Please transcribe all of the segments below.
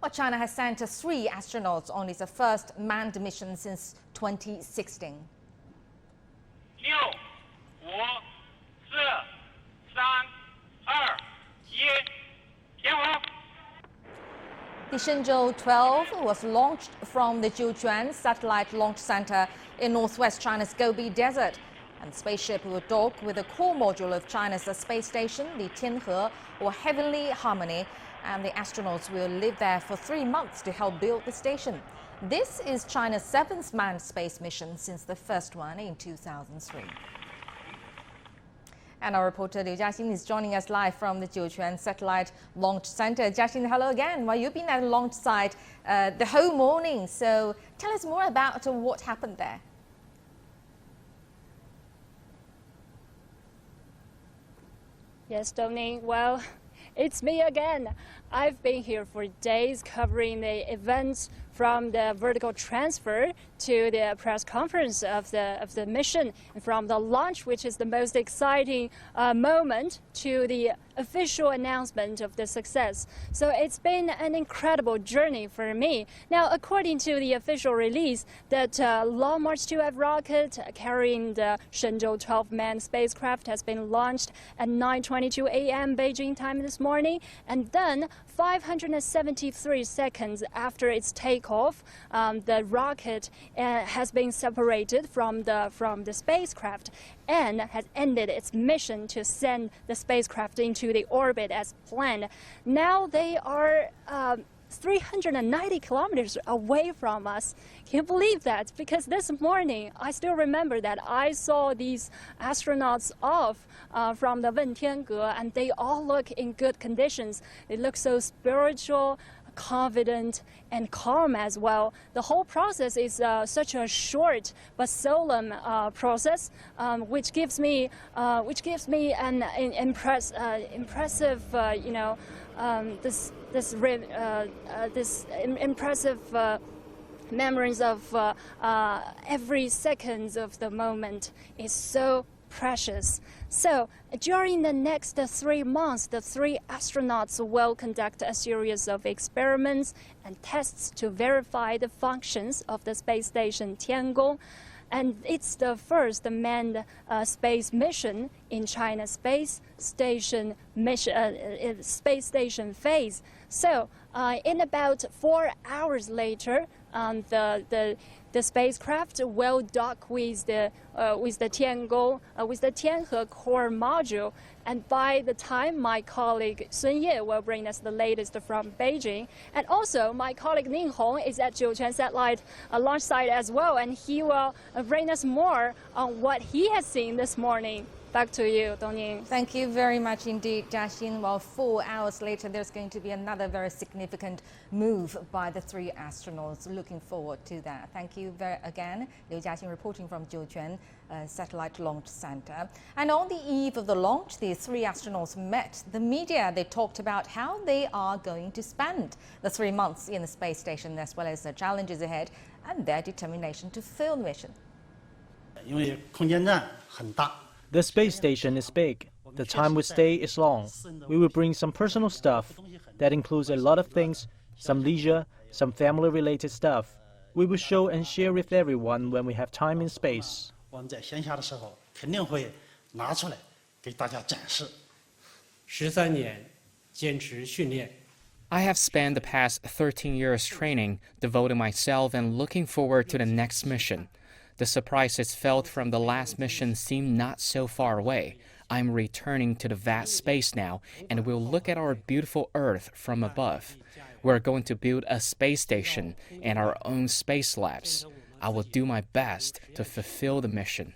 Well, China has sent 3 astronauts on its first manned mission since 2016. 6、5、4、3、2、1，点火。 The SHENZHOU-12 was launched from the Jiuquan Satellite Launch Center in northwest China's Gobi Desert. And the spaceship will dock with the core module of China's space station, the Tianhe, or Heavenly Harmony, and the astronauts will live there for 3 months to help build the station. This is China's 7th manned space mission since the first one in 2003. And our reporter Liu Jiaxin is joining us live from the Jiuquan Satellite Launch Center. Jiaxin, hello again. Well, you've been at the launch site the whole morning, so tell us more about what happened there. Yes, Tony. Well, it's me again. I've been here for days covering the events from the vertical transfer to the press conference of the mission, and from the launch, which is the most exciting moment, to the official announcement of the success. So it's been an incredible journey for me. Now, according to the official release, that Long March 2F rocket carrying the SHENZHOU-12 manned spacecraft has been launched at 9:22 a.m. Beijing time this morning, and then 573 seconds after its takeoff, the rocket has been separated from the spacecraft and has ended its mission to send the spacecraft into the orbit as planned. Now they are 390 kilometers away from us. Can you believe that? Because this morning, I still remember that I saw these astronauts off from the Tianhe, and they all look in good conditions. They look so spiritual, confident, and calm as well. The whole process is such a short but solemn process, which gives me an impressive, this impressive memories of every second of the moment is so precious. So during the next 3 months, the 3 astronauts will conduct a series of experiments and tests to verify the functions of the space station Tiangong. And it's the first manned space mission in China's space station phase. So in about 4 hours later, the spacecraft will dock with the Tiangong, with the Tianhe core module. And by the time my colleague Sun Ye will bring us the latest from Beijing, and also my colleague Ning Hong is at Jiuquan Satellite Launch Site as well, and he will bring us more on what he has seen this morning. Back to you, Dongning. Thank you very much indeed, Jiaxin. Well, 4 hours later, there's going to be another very significant move by the 3 astronauts. Looking forward to that. Thank you again, Liu Jiaxin, reporting from Jiuquan Satellite Launch Center. And on the eve of the launch, the 3 astronauts met the media. They talked about how they are going to spend the 3 months in the space station, as well as the challenges ahead and their determination to fulfill the mission. The space station is big. The time we stay is long. We will bring some personal stuff. That includes a lot of things, some leisure, some family-related stuff. We will show and share with everyone when we have time in space. I have spent the past 13 years training, devoting myself and looking forward to the next mission. The surprises felt from the last mission seem not so far away. I'm returning to the vast space now, and we'll look at our beautiful Earth from above. We're going to build a space station and our own space labs. I will do my best to fulfill the mission.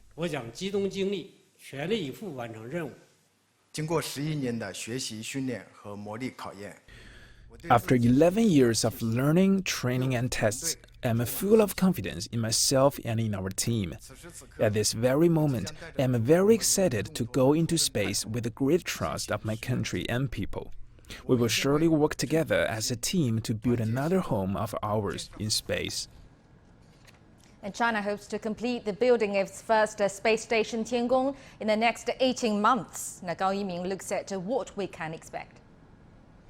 After 11 years of learning, training, and tests, I'm full of confidence in myself and in our team. At this very moment, I'm very excited to go into space with the great trust of my country and people. We will surely work together as a team to build another home of ours in space. And China hopes to complete the building of its first space station Tiangong in the next 18 months. Now, Gao Yiming looks at what we can expect.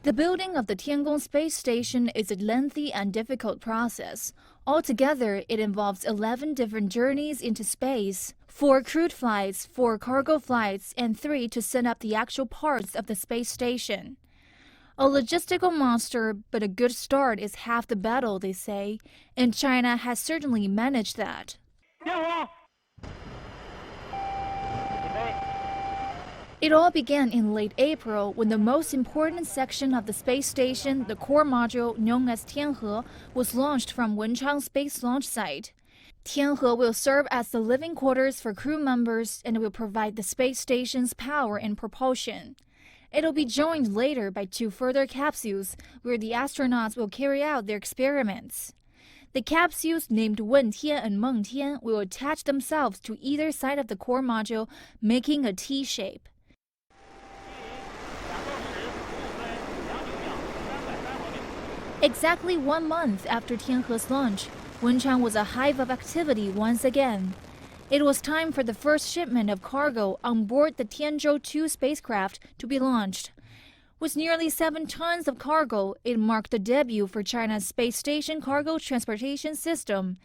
The building of the Tiangong space station is a lengthy and difficult process. Altogether, it involves 11 different journeys into space, 4 crewed flights, 4 cargo flights, and 3 to set up the actual parts of the space station. A logistical monster, but a good start is half the battle, they say, and China has certainly managed that. It all began in late April when the most important section of the space station, the core module known as Tianhe, was launched from Wenchang Space Launch Site. Tianhe will serve as the living quarters for crew members and will provide the space station's power and propulsion. It'll be joined later by 2 further capsules where the astronauts will carry out their experiments. The capsules named Wentian and Mengtian will attach themselves to either side of the core module, making a T shape. Exactly 1 month after Tianhe's launch, Wenchang was a hive of activity once again. It was time for the first shipment of cargo on board the SHENZHOU-12 spacecraft to be launched. With nearly 7 tons of cargo, it marked the debut for China's space station cargo transportation system.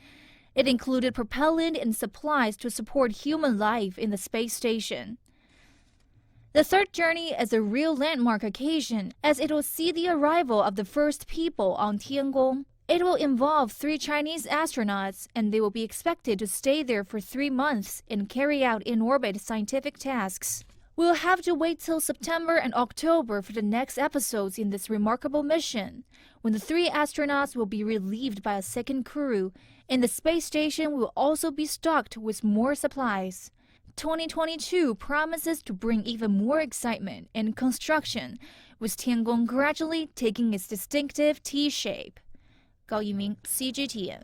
It included propellant and supplies to support human life in the space station. The third journey is a real landmark occasion, as it will see the arrival of the first people on Tiangong. It will involve 3 Chinese astronauts, and they will be expected to stay there for 3 months and carry out in-orbit scientific tasks. We'll have to wait till September and October for the next episodes in this remarkable mission, when the 3 astronauts will be relieved by a second crew, and the space station will also be stocked with more supplies. 2022 promises to bring even more excitement and construction, with Tiangong gradually taking its distinctive T shape. Gao Yiming, CGTN.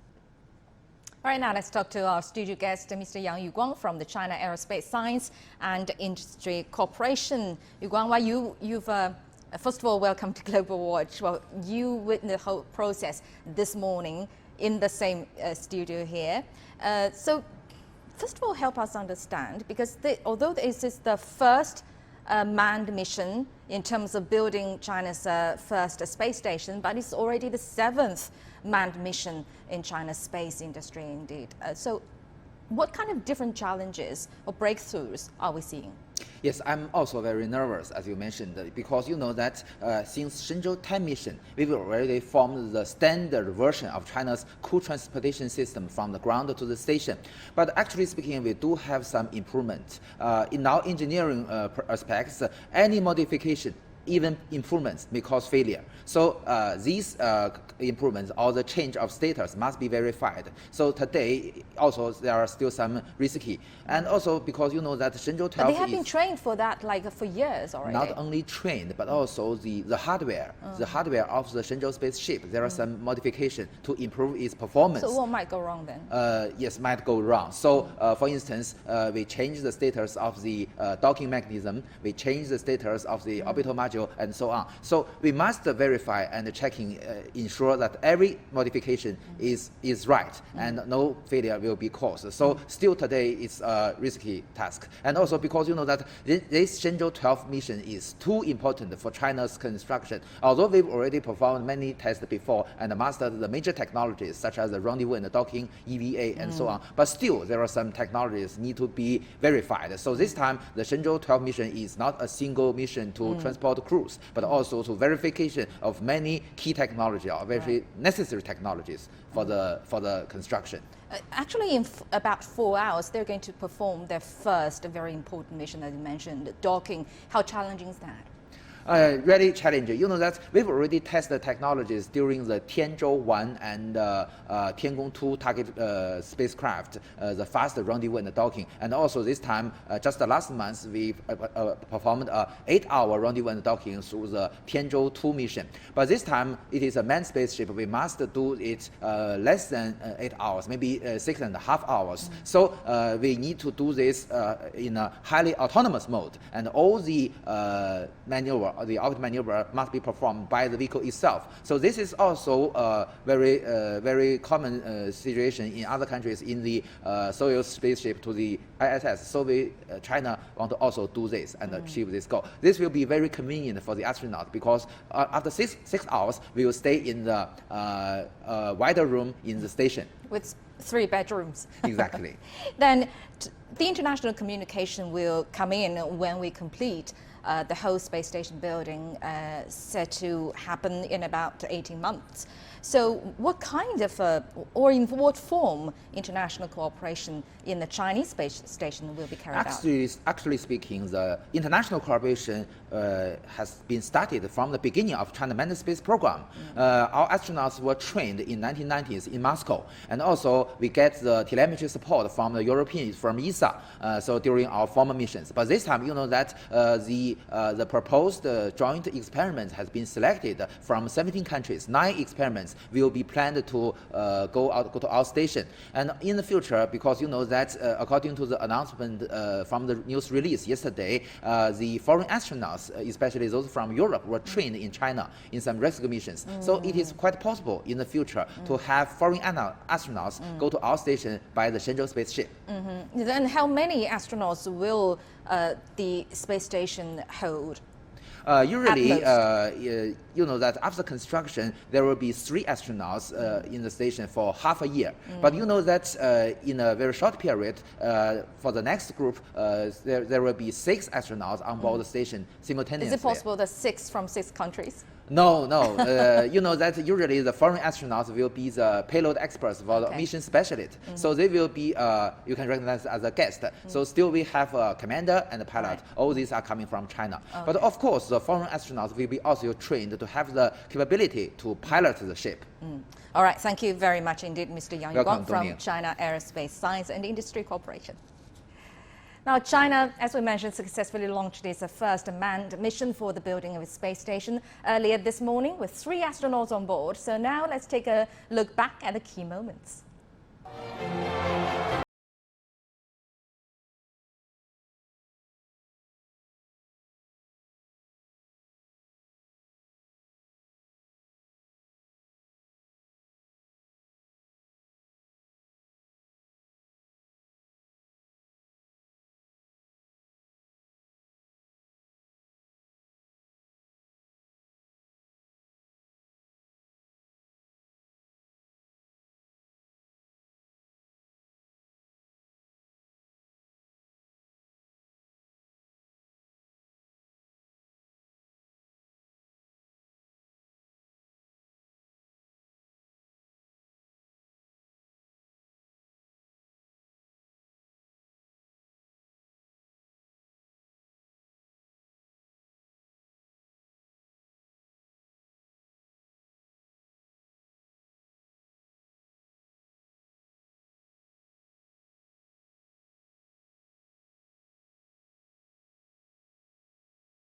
All right, now let's talk to our studio guest, Mr. Yang Yuguang from the China Aerospace Science and Industry Corporation. Yuguang, well, you've first of all, welcome to Global Watch. Well, you witnessed the whole process this morning in the same studio here. So, first of all, help us understand, because although this is the first manned mission in terms of building China's first space station, but it's already the 7th manned mission in China's space industry indeed. So what kind of different challenges or breakthroughs are we seeing? Yes, I'm also very nervous, as you mentioned, because you know that since SHENZHOU-12 mission, we've already formed the standard version of China's crew transportation system from the ground to the station. But actually speaking, we do have some improvement. In our engineering aspects, any modification, even improvements, may cause failure. So these improvements or the change of status must be verified. So today, also there are still some risky, and also because you know that SHENZHOU-12 but they have been trained for that for years already. Not only trained, but also the hardware, the hardware of the SHENZHOU spaceship. There are some modification to improve its performance. So what might go wrong then? Yes, might go wrong. So for instance, we changed the status of the docking mechanism. We changed the status of the orbital module, and so on. So we must verify and checking, ensure that every modification is right and no failure will be caused. So still today it's a risky task. And also because you know that this SHENZHOU-12 mission is too important for China's construction. Although we've already performed many tests before and mastered the major technologies such as the rendezvous and the docking, EVA, and so on, but still there are some technologies need to be verified. So this time the SHENZHOU-12 mission is not a single mission to transport crews, but also to verification of many key technology or very necessary technologies for the construction. Actually, in about 4 hours, they're going to perform their first very important mission, as you mentioned, docking. How challenging is that? Really challenging. You know that we've already tested technologies during the Tianzhou-1 and Tiangong-2 target spacecraft, the fast rendezvous and docking. And also this time, just last month, we performed an 8-hour rendezvous and docking through the Tianzhou-2 mission. But this time, it is a manned spaceship. We must do it less than 8 hours, maybe 6.5 hours. So we need to do this in a highly autonomous mode. And all the manual maneuver, or the orbit maneuver must be performed by the vehicle itself. So this is also a very common situation in other countries in the Soyuz spaceship to the ISS. So China want to also do this and achieve this goal. This will be very convenient for the astronaut because after six hours, we will stay in the wider room in the station. With 3 bedrooms. Exactly. Then the international communication will come in when we complete the whole space station building, set to happen in about 18 months. So what kind of, or in what form, international cooperation in the Chinese space station will be carried out? Actually speaking, the international cooperation has been started from the beginning of China Manned Space Program. Our astronauts were trained in 1990s in Moscow, and also we get the telemetry support from the Europeans, from ESA, so during our former missions. But this time, you know that the proposed joint experiment has been selected from 17 countries. 9 experiments will be planned to go to our station. And in the future, because you know that according to the announcement from the news release yesterday, the foreign astronauts, especially those from Europe, were trained in China in some rescue missions. So it is quite possible in the future to have foreign astronauts go to our station by the Shenzhou spaceship. Then how many astronauts will the space station hold? Usually, you know that after construction, there will be 3 astronauts in the station for half a year. But you know that in a very short period, for the next group, there will be 6 astronauts on board the station simultaneously. Is it possible that 6 from 6 countries? No. You know that usually the foreign astronauts will be the payload experts for the mission specialist. So they will be, you can recognize as a guest. So still we have a commander and a pilot. Right. All these are coming from China. But of course, the foreign astronauts will be also trained to have the capability to pilot the ship. All right, thank you very much indeed, Mr. Yang Welcome, Jiuquan from China Aerospace Science and Industry Corporation. Now, China, as we mentioned, successfully launched its first manned mission for the building of its space station earlier this morning with 3 astronauts on board. So now let's take a look back at the key moments.